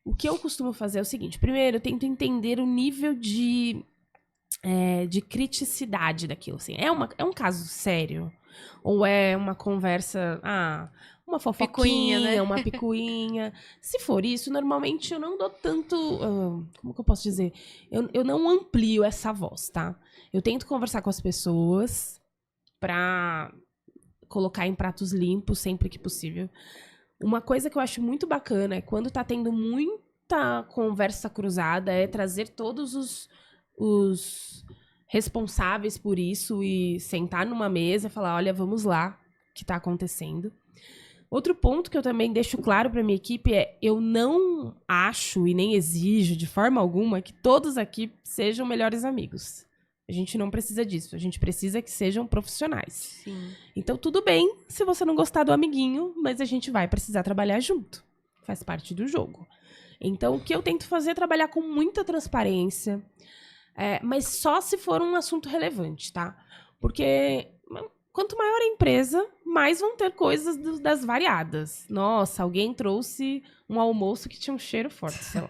S2: o que eu costumo fazer é o seguinte: primeiro, eu tento entender o nível de criticidade daquilo. Assim. É um caso sério? Ou é uma conversa, uma
S1: Picuinha, né?
S2: fofoquinha, uma picuinha? Se for isso, normalmente eu não dou tanto. Como que eu posso dizer? Eu não amplio essa voz, tá? Eu tento conversar com as pessoas pra colocar em pratos limpos sempre que possível. Uma coisa que eu acho muito bacana é quando tá tendo muita conversa cruzada, é trazer todos os responsáveis por isso e sentar numa mesa e falar, olha, vamos lá, o que tá acontecendo. Outro ponto que eu também deixo claro para minha equipe é: eu não acho e nem exijo de forma alguma que todos aqui sejam melhores amigos. A gente não precisa disso. A gente precisa que sejam profissionais.
S1: Sim.
S2: Então, tudo bem se você não gostar do amiguinho, mas a gente vai precisar trabalhar junto. Faz parte do jogo. Então, o que eu tento fazer é trabalhar com muita transparência, mas só se for um assunto relevante, tá? Porque quanto maior a empresa, mais vão ter coisas das variadas. Nossa, alguém trouxe um almoço que tinha um cheiro forte, sei lá.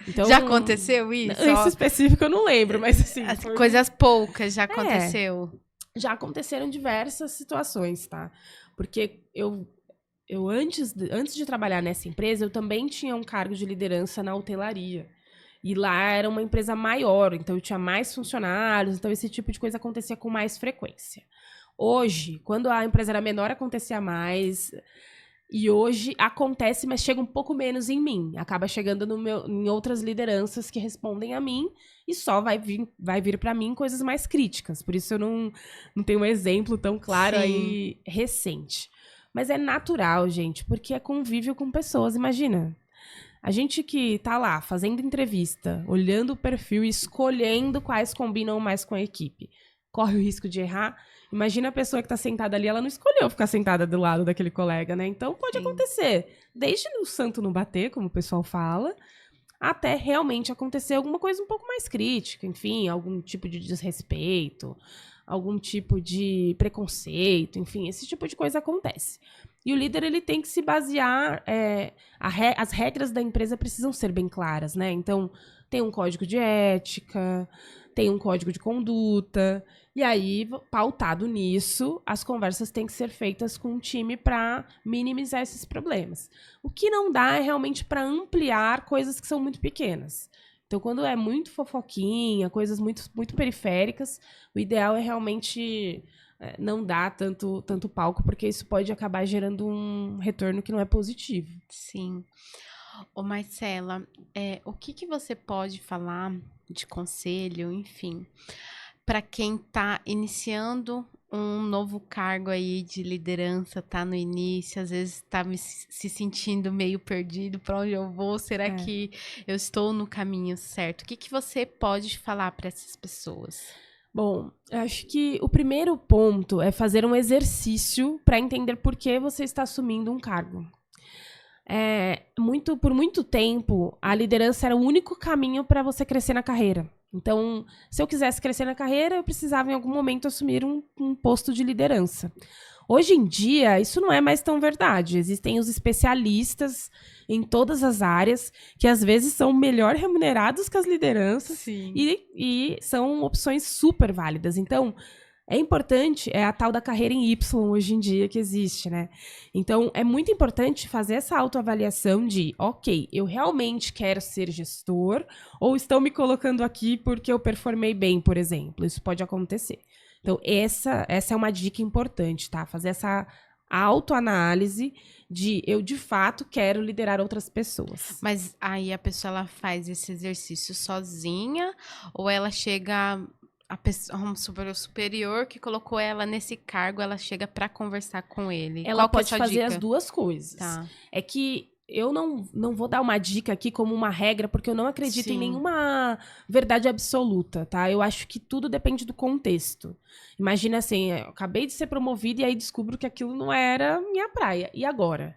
S2: Então,
S1: Já aconteceu isso?
S2: Isso específico eu não lembro, mas assim...
S1: Coisas poucas já aconteceu.
S2: Já aconteceram diversas situações, tá? Porque eu antes de trabalhar nessa empresa, eu também tinha um cargo de liderança na hotelaria. E lá era uma empresa maior, então eu tinha mais funcionários, então esse tipo de coisa acontecia com mais frequência. Hoje, quando a empresa era menor, acontecia mais. E hoje acontece, mas chega um pouco menos em mim. Acaba chegando em outras lideranças que respondem a mim e só vai vir para mim coisas mais críticas. Por isso eu não tenho um exemplo tão claro aí recente. Mas é natural, gente, porque é convívio com pessoas. Imagina, a gente que tá lá fazendo entrevista, olhando o perfil e escolhendo quais combinam mais com a equipe, corre o risco de errar. Imagina a pessoa que tá sentada ali, ela não escolheu ficar sentada do lado daquele colega, né? Então pode acontecer. Desde o santo não bater, como o pessoal fala, até realmente acontecer alguma coisa um pouco mais crítica, enfim, algum tipo de desrespeito, algum tipo de preconceito, enfim, esse tipo de coisa acontece. E o líder, ele tem que se basear, as regras da empresa precisam ser bem claras, né? Então, tem um código de ética, tem um código de conduta, e aí, pautado nisso, as conversas têm que ser feitas com o time para minimizar esses problemas. O que não dá é realmente para ampliar coisas que são muito pequenas. Então, quando é muito fofoquinha, coisas muito, muito periféricas, o ideal é realmente não dar tanto palco, porque isso pode acabar gerando um retorno que não é positivo.
S1: Sim. Ô Marcela, o que você pode falar de conselho, enfim, para quem está iniciando um novo cargo aí de liderança, tá no início, às vezes está se sentindo meio perdido, para onde eu vou? Será que eu estou no caminho certo? O que você pode falar para essas pessoas?
S2: Bom, acho que o primeiro ponto é fazer um exercício para entender por que você está assumindo um cargo. Por muito tempo, a liderança era o único caminho para você crescer na carreira. Então, se eu quisesse crescer na carreira, eu precisava em algum momento assumir um posto de liderança. Hoje em dia, isso não é mais tão verdade. Existem os especialistas em todas as áreas, que às vezes são melhor remunerados que as lideranças e são opções super válidas. Então, é importante, é a tal da carreira em Y hoje em dia que existe, né? Então, é muito importante fazer essa autoavaliação de, ok, eu realmente quero ser gestor ou estão me colocando aqui porque eu performei bem, por exemplo. Isso pode acontecer. Então, essa é uma dica importante, tá? Fazer essa autoanálise de eu, de fato, quero liderar outras pessoas.
S1: Mas aí a pessoa, ela faz esse exercício sozinha ou ela chega... A pessoa, o superior que colocou ela nesse cargo, ela chega para conversar com ele.
S2: Ela
S1: Qual que é a
S2: pode
S1: sua
S2: fazer
S1: dica?
S2: as duas coisas.
S1: Tá.
S2: É que eu não vou dar uma dica aqui como uma regra, porque eu não acredito em nenhuma verdade absoluta, tá? Eu acho que tudo depende do contexto. Imagina assim, eu acabei de ser promovida e aí descubro que aquilo não era minha praia. E agora?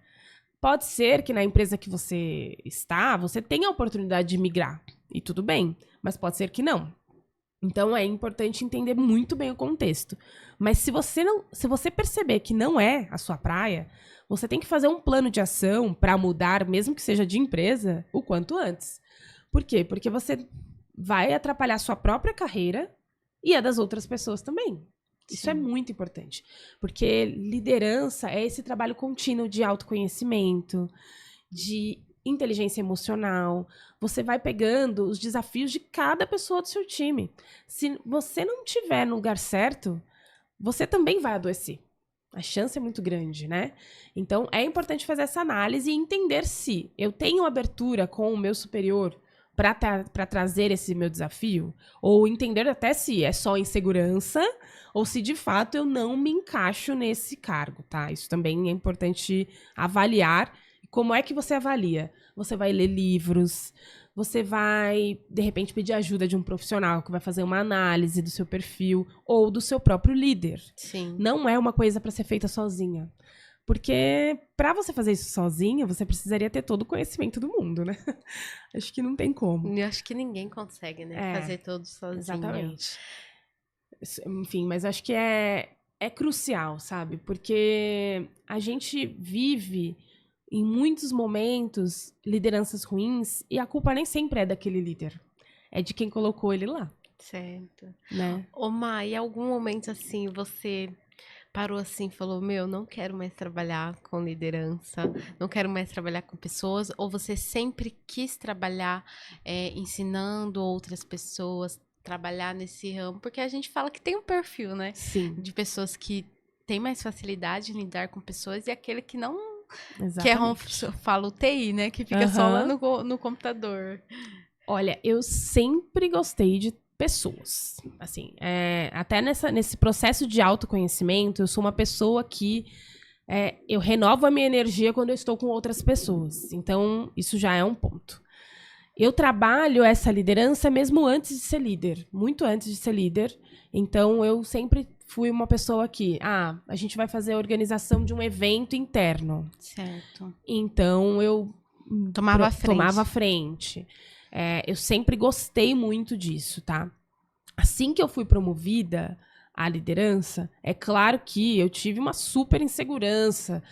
S2: Pode ser que na empresa que você está, você tenha a oportunidade de migrar. E tudo bem. Mas pode ser que não. Então, é importante entender muito bem o contexto. Mas se você perceber que não é a sua praia, você tem que fazer um plano de ação para mudar, mesmo que seja de empresa, o quanto antes. Por quê? Porque você vai atrapalhar a sua própria carreira e a das outras pessoas também. Isso é muito importante. Porque liderança é esse trabalho contínuo de autoconhecimento, de inteligência emocional. Você vai pegando os desafios de cada pessoa do seu time. Se você não estiver no lugar certo, você também vai adoecer. A chance é muito grande, né? Então, é importante fazer essa análise e entender se eu tenho abertura com o meu superior para trazer esse meu desafio, ou entender até se é só insegurança ou se, de fato, eu não me encaixo nesse cargo, tá? Isso também é importante avaliar. Como é que você avalia? Você vai ler livros, você vai, de repente, pedir ajuda de um profissional que vai fazer uma análise do seu perfil ou do seu próprio líder.
S1: Sim.
S2: Não é uma coisa para ser feita sozinha. Porque para você fazer isso sozinha, você precisaria ter todo o conhecimento do mundo, né? Acho que não tem como.
S1: Eu acho que ninguém consegue, né? Fazer tudo sozinho.
S2: Exatamente. Enfim, mas acho que é crucial, sabe? Porque a gente vive... em muitos momentos, lideranças ruins, e a culpa nem sempre é daquele líder. É de quem colocou ele lá.
S1: Certo.
S2: Né?
S1: Ô, Má, em algum momento, assim, você parou assim e falou, não quero mais trabalhar com liderança, não quero mais trabalhar com pessoas, ou você sempre quis trabalhar ensinando outras pessoas, trabalhar nesse ramo? Porque a gente fala que tem um perfil, né?
S2: Sim.
S1: De pessoas que têm mais facilidade em lidar com pessoas e aquele que não...
S2: Exatamente.
S1: Que é, falo TI, né? Que fica só lá no computador.
S2: Olha, eu sempre gostei de pessoas. Assim, até nesse processo de autoconhecimento, eu sou uma pessoa que eu renovo a minha energia quando eu estou com outras pessoas. Então, isso já é um ponto. Eu trabalho essa liderança mesmo antes de ser líder. Muito antes de ser líder. Então, eu sempre fui uma pessoa que, a gente vai fazer a organização de um evento interno.
S1: Certo.
S2: Então, eu
S1: tomava
S2: a frente. Eu sempre gostei muito disso, tá? Assim que eu fui promovida à liderança, é claro que eu tive uma super insegurança.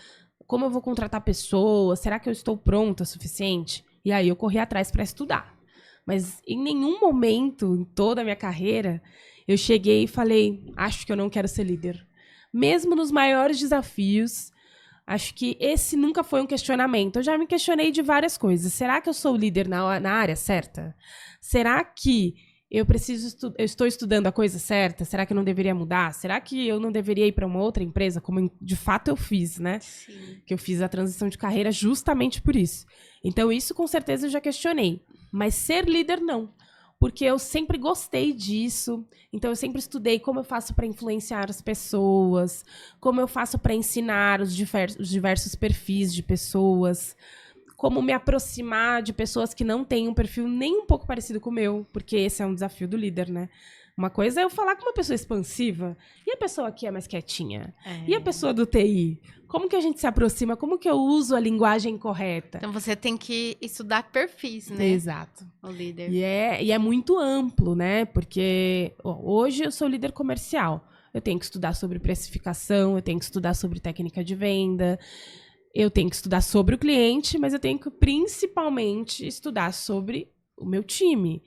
S2: Como eu vou contratar pessoas? Será que eu estou pronta o suficiente? E aí eu corri atrás para estudar. Mas em nenhum momento, em toda a minha carreira, eu cheguei e falei, acho que eu não quero ser líder. Mesmo nos maiores desafios, acho que esse nunca foi um questionamento. Eu já me questionei de várias coisas. Será que eu sou líder na área certa? Será que eu estou estudando a coisa certa? Será que eu não deveria mudar? Será que eu não deveria ir para uma outra empresa, como de fato eu fiz, né?
S1: Sim.
S2: Que eu fiz a transição de carreira justamente por isso. Então, isso com certeza eu já questionei. Mas ser líder, não. Porque eu sempre gostei disso. Então, eu sempre estudei como eu faço para influenciar as pessoas, como eu faço para ensinar os diversos perfis de pessoas, como me aproximar de pessoas que não têm um perfil nem um pouco parecido com o meu, porque esse é um desafio do líder, né? Uma coisa é eu falar com uma pessoa expansiva, e a pessoa aqui é mais quietinha.
S1: É.
S2: E a pessoa do TI? Como que a gente se aproxima? Como que eu uso a linguagem correta?
S1: Então você tem que estudar perfis, né?
S2: Exato.
S1: O líder.
S2: E é muito amplo, né? Porque hoje eu sou líder comercial. Eu tenho que estudar sobre precificação, eu tenho que estudar sobre técnica de venda, eu tenho que estudar sobre o cliente, mas eu tenho que principalmente estudar sobre o meu time,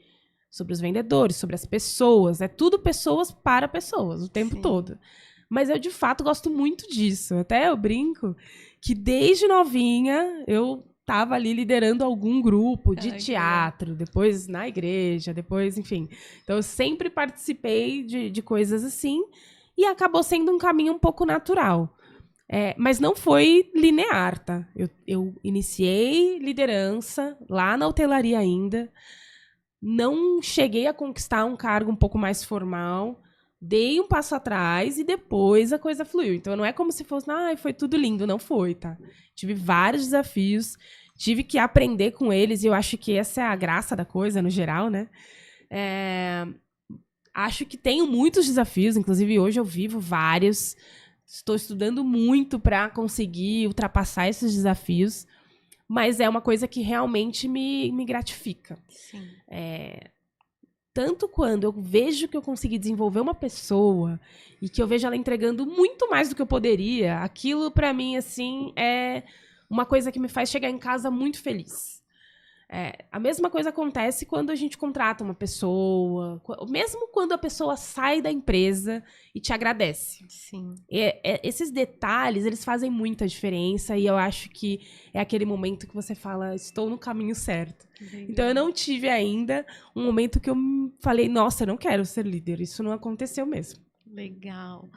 S2: sobre os vendedores, sobre as pessoas. É tudo pessoas para pessoas, o tempo todo. Mas eu, de fato, gosto muito disso. Até eu brinco que desde novinha eu estava ali liderando algum grupo de teatro, depois na igreja, depois, enfim. Então, eu sempre participei de coisas assim e acabou sendo um caminho um pouco natural. Mas não foi linear, tá? Eu iniciei liderança lá na hotelaria ainda, não cheguei a conquistar um cargo um pouco mais formal, dei um passo atrás e depois a coisa fluiu. Então, não é como se fosse, foi tudo lindo. Não foi, tá? Tive vários desafios, tive que aprender com eles, e eu acho que essa é a graça da coisa, no geral, né? Acho que tenho muitos desafios, inclusive hoje eu vivo vários. Estou estudando muito para conseguir ultrapassar esses desafios, mas é uma coisa que realmente me gratifica.
S1: Sim.
S2: Tanto quando eu vejo que eu consegui desenvolver uma pessoa e que eu vejo ela entregando muito mais do que eu poderia, aquilo para mim assim é uma coisa que me faz chegar em casa muito feliz. A mesma coisa acontece quando a gente contrata uma pessoa, mesmo quando a pessoa sai da empresa e te agradece.
S1: Sim.
S2: Esses detalhes, eles fazem muita diferença, e eu acho que é aquele momento que você fala, estou no caminho certo. Legal. Então, eu não tive ainda um momento que eu falei, nossa, eu não quero ser líder. Isso não aconteceu mesmo.
S1: Legal.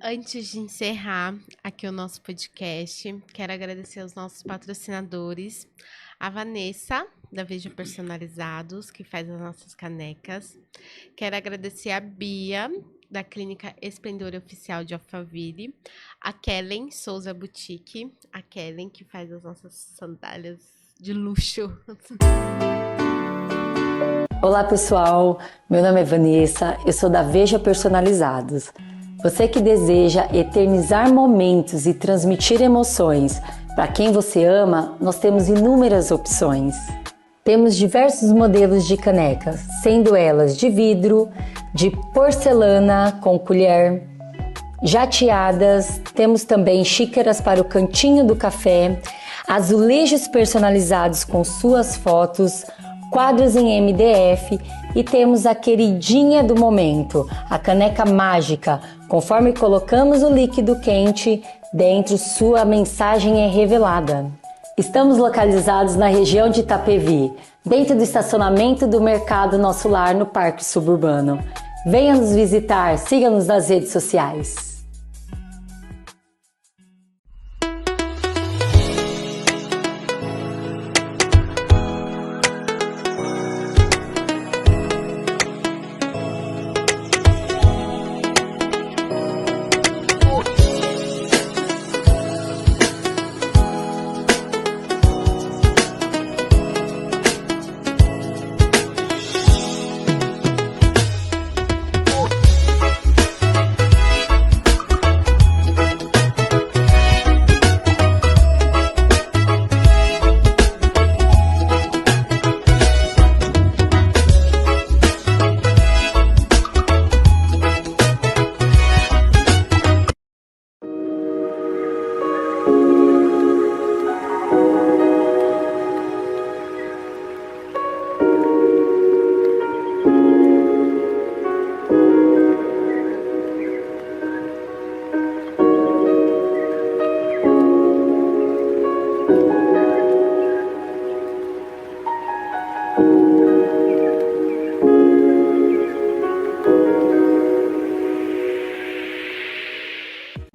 S1: Antes de encerrar aqui o nosso podcast, quero agradecer aos nossos patrocinadores. A Vanessa, da Veja Personalizados, que faz as nossas canecas. Quero agradecer a Bia, da Clínica Esplendor Oficial de Alphaville. A Kellen Souza Boutique. A Kellen, que faz as nossas sandálias de luxo.
S3: Olá, pessoal. Meu nome é Vanessa, eu sou da Veja Personalizados. Você que deseja eternizar momentos e transmitir emoções para quem você ama, nós temos inúmeras opções. Temos diversos modelos de canecas, sendo elas de vidro, de porcelana com colher, jateadas, temos também xícaras para o cantinho do café, azulejos personalizados com suas fotos, quadros em MDF e temos a queridinha do momento, a caneca mágica. Conforme colocamos o líquido quente dentro, sua mensagem é revelada. Estamos localizados na região de Itapevi, dentro do estacionamento do Mercado Nosso Lar, no Parque Suburbano. Venha nos visitar, siga-nos nas redes sociais.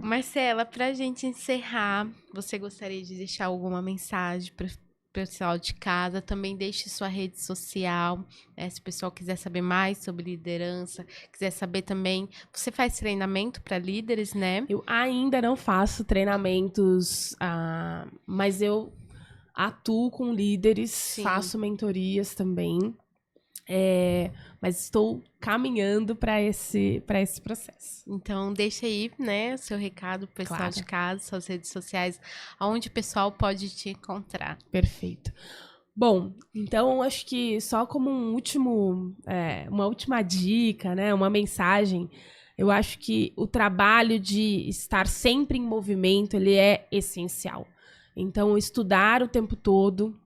S1: Marcela, para a gente encerrar, você gostaria de deixar alguma mensagem para o pessoal de casa? Também deixe sua rede social, se o pessoal quiser saber mais sobre liderança, quiser saber também. Você faz treinamento para líderes, né?
S2: Eu ainda não faço treinamentos, mas eu atuo com líderes, faço mentorias também. Mas estou caminhando para esse processo.
S1: Então, deixa aí, né, o seu recado pro pessoal
S2: Claro.
S1: de casa, suas redes sociais, onde o pessoal pode te encontrar.
S2: Perfeito. Bom, então acho que só como uma última dica, né, uma mensagem, eu acho que o trabalho de estar sempre em movimento, ele é essencial. Então, estudar o tempo todo,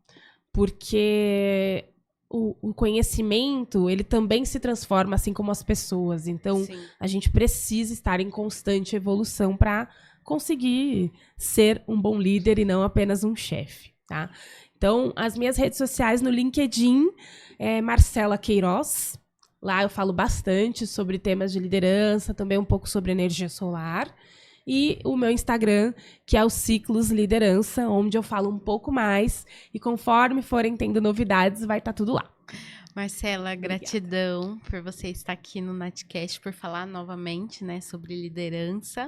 S2: porque o conhecimento, ele também se transforma, assim como as pessoas. Então,
S1: Sim.
S2: a gente precisa estar em constante evolução para conseguir ser um bom líder e não apenas um chefe, tá? Então, as minhas redes sociais no LinkedIn é Marcela Queiroz. Lá eu falo bastante sobre temas de liderança, também um pouco sobre energia solar. E o meu Instagram, que é o Ciclos Liderança, onde eu falo um pouco mais. E conforme forem tendo novidades, vai estar tudo lá.
S1: Marcela, gratidão por você estar aqui no Natcast, por falar novamente, né, sobre liderança.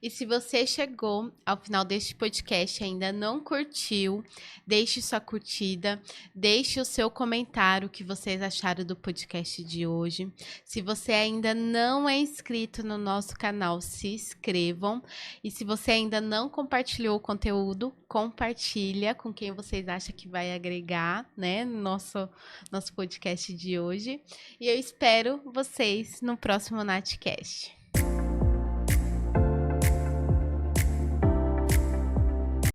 S1: E se você chegou ao final deste podcast e ainda não curtiu, deixe sua curtida, deixe o seu comentário, o que vocês acharam do podcast de hoje. Se você ainda não é inscrito no nosso canal, se inscrevam. E se você ainda não compartilhou o conteúdo, compartilha com quem vocês acham que vai agregar, né, no nosso podcast de hoje. E eu espero vocês no próximo Natcast.